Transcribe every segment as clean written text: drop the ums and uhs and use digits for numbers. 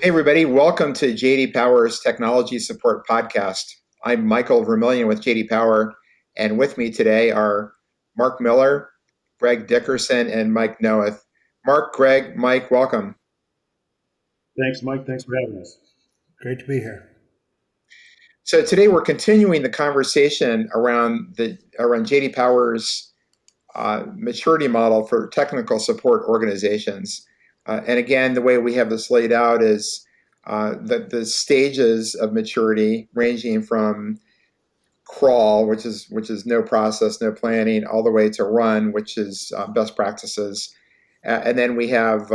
Hey, everybody. Welcome to JD Power's Technology Support Podcast. I'm Michael Vermillion with JD Power, and with me today are Mark Miller, Greg Dickerson, and Mike Noeth. Mark, Greg, Mike, welcome. Thanks, Mike. Thanks for having us. Great to be here. So today we're continuing the conversation around JD Power's maturity model for technical support organizations. And again, the way we have this laid out is the stages of maturity ranging from crawl, which is no process, no planning, all the way to run, which is best practices. And then we have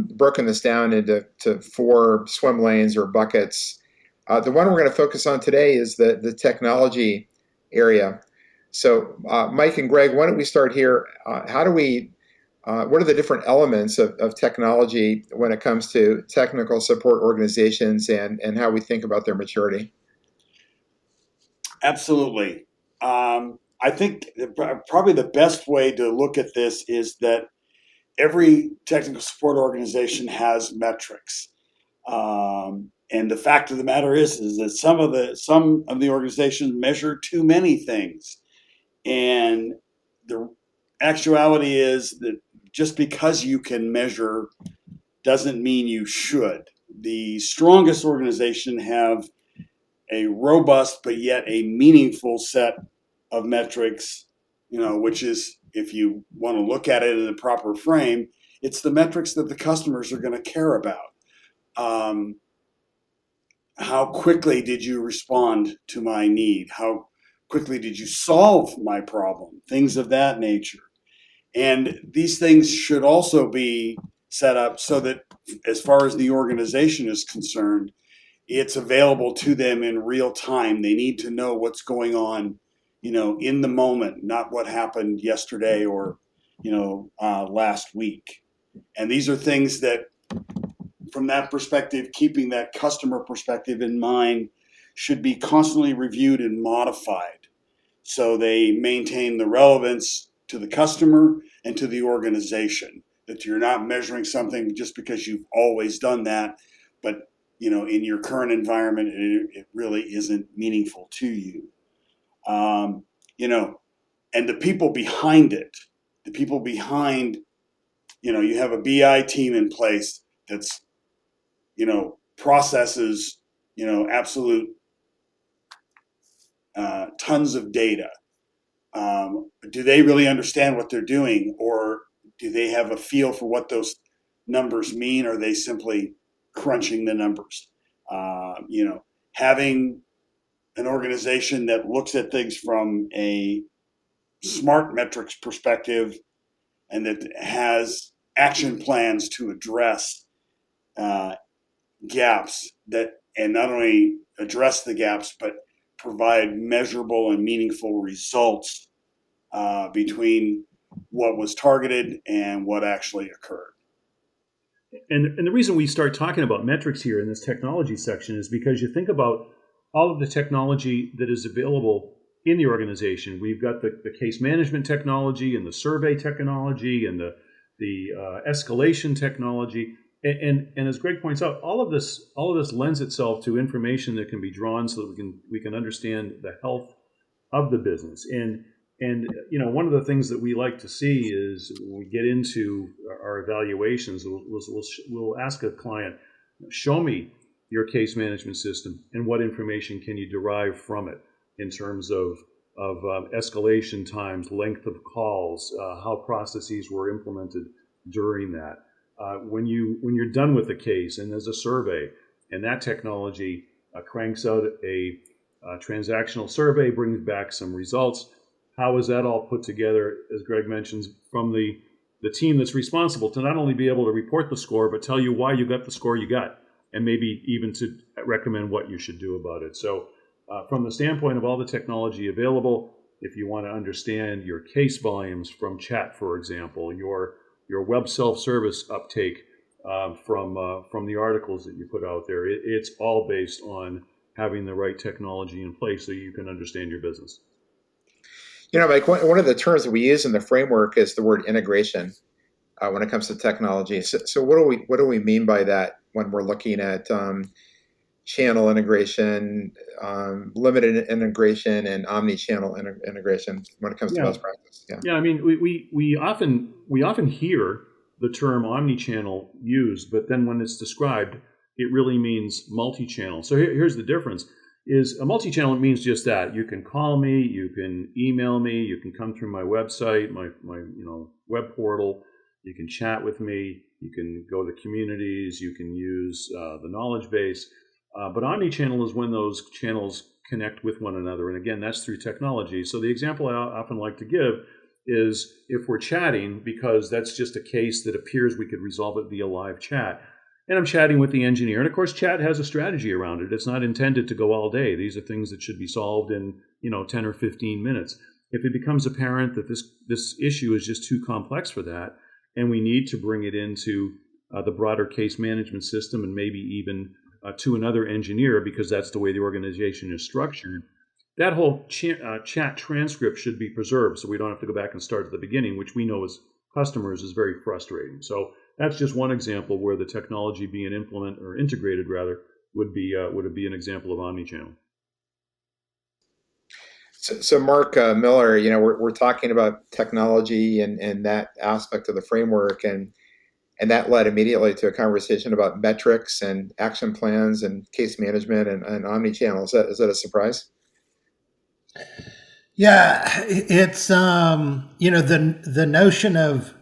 broken this down into four swim lanes or buckets. The one we're going to focus on today is the technology area. So, Mike and Greg, why don't we start here? What are the different elements of technology when it comes to technical support organizations and how we think about their maturity? Absolutely. I think probably the best way to look at this is that every technical support organization has metrics. And the fact of the matter is that some of the organizations measure too many things. And the actuality is that just because you can measure doesn't mean you should. The strongest organization have a robust but yet a meaningful set of metrics, which is, if you want to look at it in the proper frame, it's the metrics that the customers are going to care about. How quickly did you respond to my need? How quickly did you solve my problem? Things of that nature. And these things should also be set up so that, as far as the organization is concerned, it's available to them in real time. They need to know what's going on, in the moment, not what happened yesterday or, last week. And these are things that, from that perspective, keeping that customer perspective in mind, should be constantly reviewed and modified so they maintain the relevance to the customer and to the organization. That you're not measuring something just because you've always done that, but in your current environment, it really isn't meaningful to you. And the people behind it, you have a BI team in place that's, processes, absolute tons of data. Do they really understand what they're doing, or do they have a feel for what those numbers mean? Or are they simply crunching the numbers? Having an organization that looks at things from a smart metrics perspective and that has action plans to address gaps and not only address the gaps, but provide measurable and meaningful results between what was targeted and what actually occurred. And the reason we start talking about metrics here in this technology section is because you think about all of the technology that is available in the organization. We've got the case management technology and the survey technology and the escalation technology. And as Greg points out, all of this lends itself to information that can be drawn so that we can understand the health of the business. And one of the things that we like to see is when we get into our evaluations, we'll ask a client, show me your case management system and what information can you derive from it in terms of escalation times, length of calls, how processes were implemented during that. When you're done with the case and there's a survey and that technology cranks out a transactional survey, brings back some results, how is that all put together, as Greg mentions, from the team that's responsible to not only be able to report the score, but tell you why you got the score you got, and maybe even to recommend what you should do about it. So from the standpoint of all the technology available, if you want to understand your case volumes from chat, for example, your web self-service uptake from the articles that you put out there, it's all based on having the right technology in place so you can understand your business. Mike, one of the terms that we use in the framework is the word integration when it comes to technology. So what do we mean by that? when we're looking at channel integration, limited integration, and omni-channel integration when it comes to Yeah, best practice. Yeah. yeah. I mean, we often hear the term omni-channel used, but then when it's described, it really means multi-channel. So here's the difference: is a multi-channel, it means just that you can call me, you can email me, you can come through my website, my web portal, you can chat with me, you can go to communities, you can use the knowledge base. But omni-channel is when those channels connect with one another, and again, that's through technology. So the example I often like to give is if we're chatting, because that's just a case that appears we could resolve it via live chat. And I'm chatting with the engineer. And of course, chat has a strategy around it. It's not intended to go all day. These are things that should be solved in 10 or 15 minutes. If it becomes apparent that this issue is just too complex for that, and we need to bring it into the broader case management system and maybe even to another engineer because that's the way the organization is structured, that whole chat transcript should be preserved so we don't have to go back and start at the beginning, which we know as customers is very frustrating. So that's just one example where the technology being implemented or integrated rather would be an example of omnichannel. So Mark Miller, we're talking about technology and that aspect of the framework, and that led immediately to a conversation about metrics and action plans and case management and omnichannel. Is that a surprise? Yeah, it's the notion of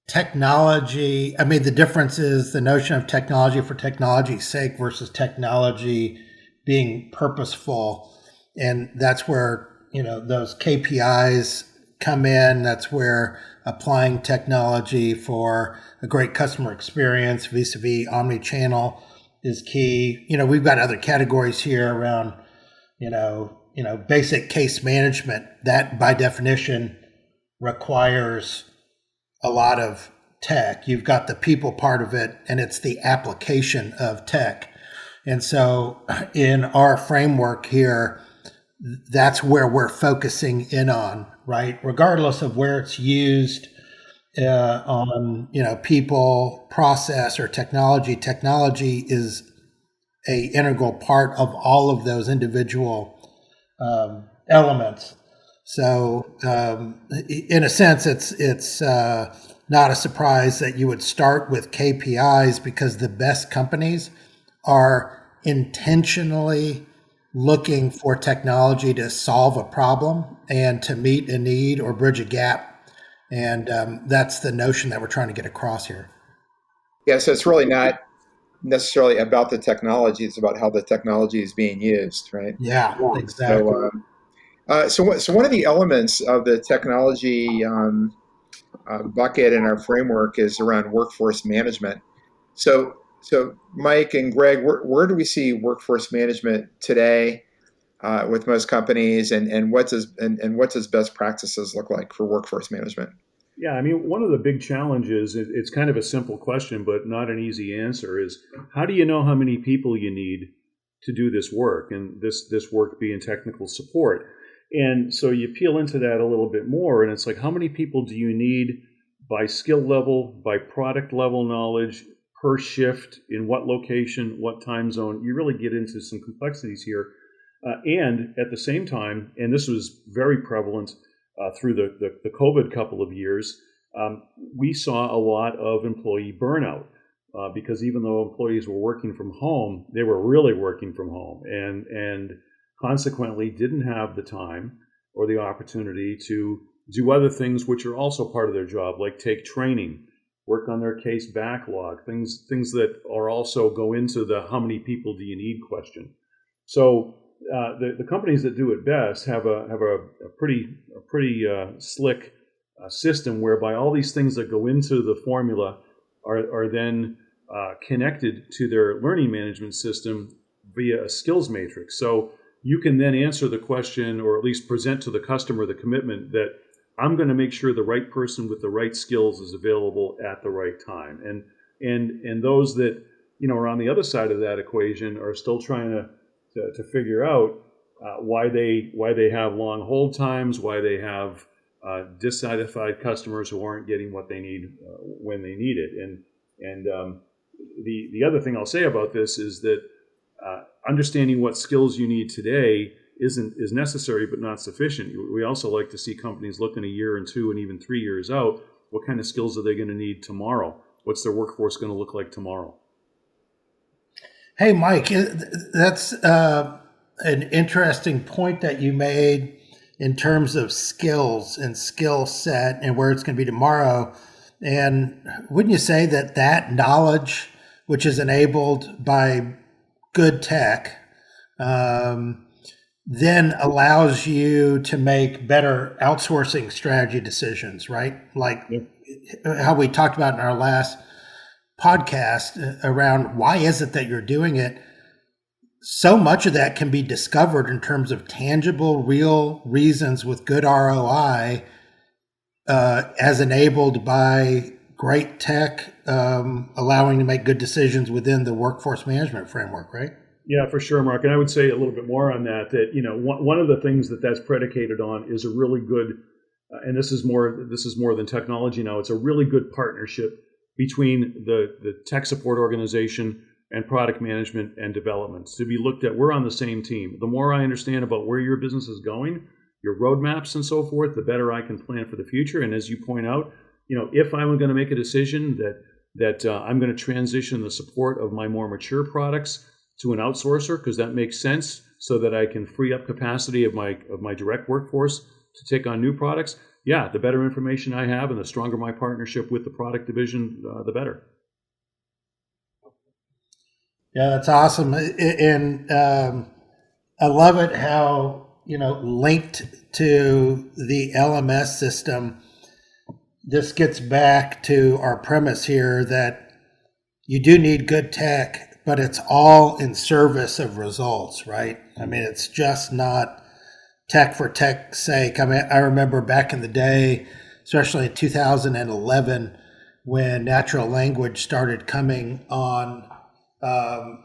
technology. I mean, the difference is the notion of technology for technology's sake versus technology being purposeful, and that's where those KPIs come in. That's where applying technology for a great customer experience vis-a-vis omni-channel is key. We've got other categories here around basic case management that by definition requires a lot of tech. You've got the people part of it, and it's the application of tech. And so in our framework here, that's where we're focusing in on, right? Regardless of where it's used on, people, process, or technology. Technology is a integral part of all of those individual elements. So, in a sense, it's not a surprise that you would start with KPIs because the best companies are intentionally looking for technology to solve a problem and to meet a need or bridge a gap. And that's the notion that we're trying to get across here. Yeah, so it's really not necessarily about the technology; it's about how the technology is being used, right? Yeah, exactly. So one of the elements of the technology bucket in our framework is around workforce management. So Mike and Greg, where do we see workforce management today with most companies, and what does best practices look like for workforce management? Yeah, I mean, one of the big challenges, it's kind of a simple question, but not an easy answer, is how do you know how many people you need to do this work, and this work being technical support? And so you peel into that a little bit more, and it's like, how many people do you need by skill level, by product level knowledge, per shift, in what location, what time zone? You really get into some complexities here. And at the same time, and this was very prevalent through the COVID couple of years, we saw a lot of employee burnout because even though employees were working from home, they were really working from home and consequently didn't have the time or the opportunity to do other things which are also part of their job, like take training, work on their case backlog, things that are also go into the how many people do you need question. So the companies that do it best have a pretty slick system whereby all these things that go into the formula are then connected to their learning management system via a skills matrix. So you can then answer the question, or at least present to the customer the commitment that I'm going to make sure the right person with the right skills is available at the right time. And those that are on the other side of that equation are still trying to figure out why they have long hold times, why they have dissatisfied customers who aren't getting what they need when they need it. And the other thing I'll say about this is that understanding what skills you need today is necessary but not sufficient. We also like to see companies looking a year and 2 and even 3 years out. What kind of skills are they going to need tomorrow? What's their workforce going to look like tomorrow? Hey, Mike, that's an interesting point that you made in terms of skills and skill set and where it's going to be tomorrow. And wouldn't you say that that knowledge, which is enabled by good tech, then allows you to make better outsourcing strategy decisions, right? Like how we talked about in our last podcast around why is it that you're doing it? So much of that can be discovered in terms of tangible, real reasons with good ROI, as enabled by great tech, allowing to make good decisions within the workforce management framework, right? Yeah, for sure, Mark. And I would say a little bit more on that, one of the things that's predicated on is a really good, and this is more than technology now, it's a really good partnership between the tech support organization and product management and development. To be looked at, we're on the same team. The more I understand about where your business is going, your roadmaps and so forth, the better I can plan for the future. And as you point out, if I'm going to make a decision that I'm going to transition the support of my more mature products to an outsourcer, because that makes sense, so that I can free up capacity of my direct workforce to take on new products. Yeah, the better information I have and the stronger my partnership with the product division, the better. Yeah, that's awesome. And I love it how, linked to the LMS system, this gets back to our premise here that you do need good tech, but it's all in service of results, right? I mean, it's just not tech for tech's sake. I mean, I remember back in the day, especially in 2011, when natural language started coming on.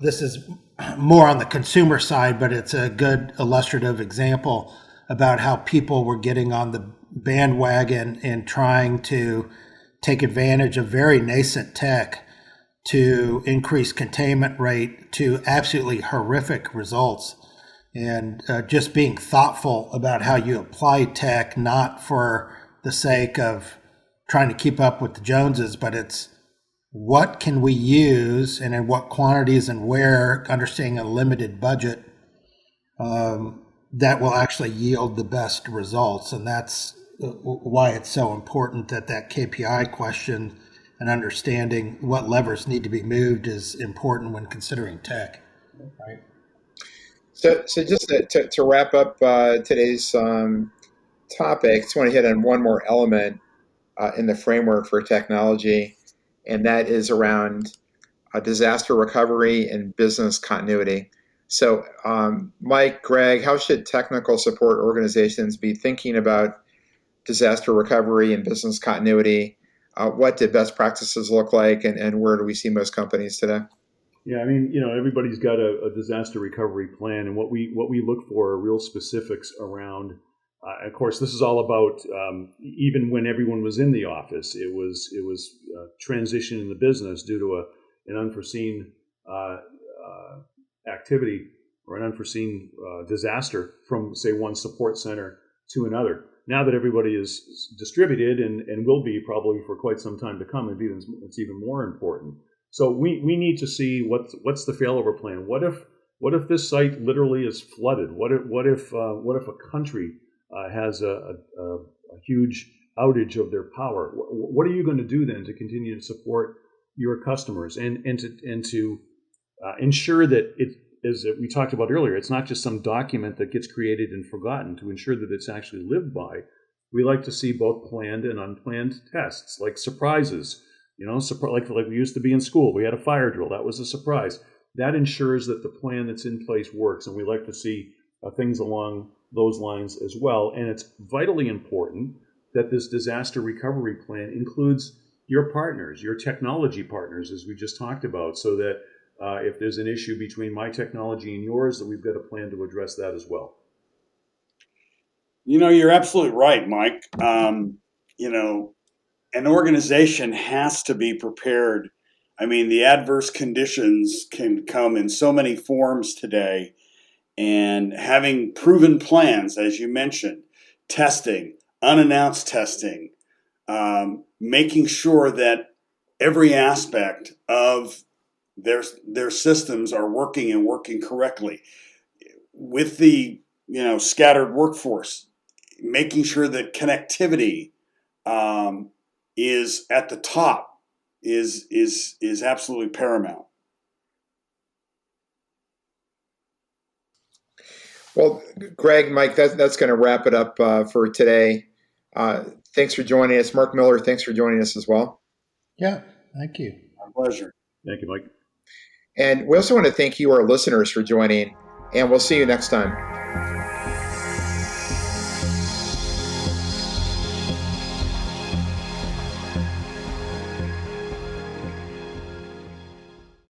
This is more on the consumer side, but it's a good illustrative example about how people were getting on the bandwagon and trying to take advantage of very nascent tech to increase containment rate to absolutely horrific results. And just being thoughtful about how you apply tech, not for the sake of trying to keep up with the Joneses, but it's what can we use and in what quantities and where, understanding a limited budget, that will actually yield the best results. And that's why it's so important that KPI question and understanding what levers need to be moved is important when considering tech, right? So just to wrap up today's topic, I just want to hit on one more element in the framework for technology, and that is around disaster recovery and business continuity. So, Mike, Greg, how should technical support organizations be thinking about disaster recovery and business continuity? What do best practices look like, and where do we see most companies today? Yeah, I mean, everybody's got a disaster recovery plan, and what we look for are real specifics around. Of course, this is all about even when everyone was in the office, it was transition in the business due to an unforeseen activity or an unforeseen disaster from, say, one support center to another. Now that everybody is distributed and will be probably for quite some time to come, it's even more important. So we need to see what's the failover plan. What if this site literally is flooded? What if a country has a huge outage of their power? What are you going to do then to continue to support your customers and to ensure that it, as we talked about earlier, it's not just some document that gets created and forgotten. To ensure that it's actually lived by, we like to see both planned and unplanned tests, like surprises. Like we used to be in school. We had a fire drill. That was a surprise. That ensures that the plan that's in place works, and we like to see things along those lines as well. And it's vitally important that this disaster recovery plan includes your partners, your technology partners, as we just talked about, so that if there's an issue between my technology and yours, that we've got a plan to address that as well. You're absolutely right, Mike. An organization has to be prepared I mean, the adverse conditions can come in so many forms today, and having proven plans, as you mentioned, testing, unannounced testing, making sure that every aspect of their systems are working and working correctly. With the scattered workforce, making sure that connectivity is at the top is absolutely paramount. Well, Greg, Mike, that's going to wrap it up for today. Thanks for joining us. Mark Miller, thanks for joining us as well. Yeah, thank you. My pleasure. Thank you, Mike. And we also want to thank you, our listeners, for joining, and we'll see you next time.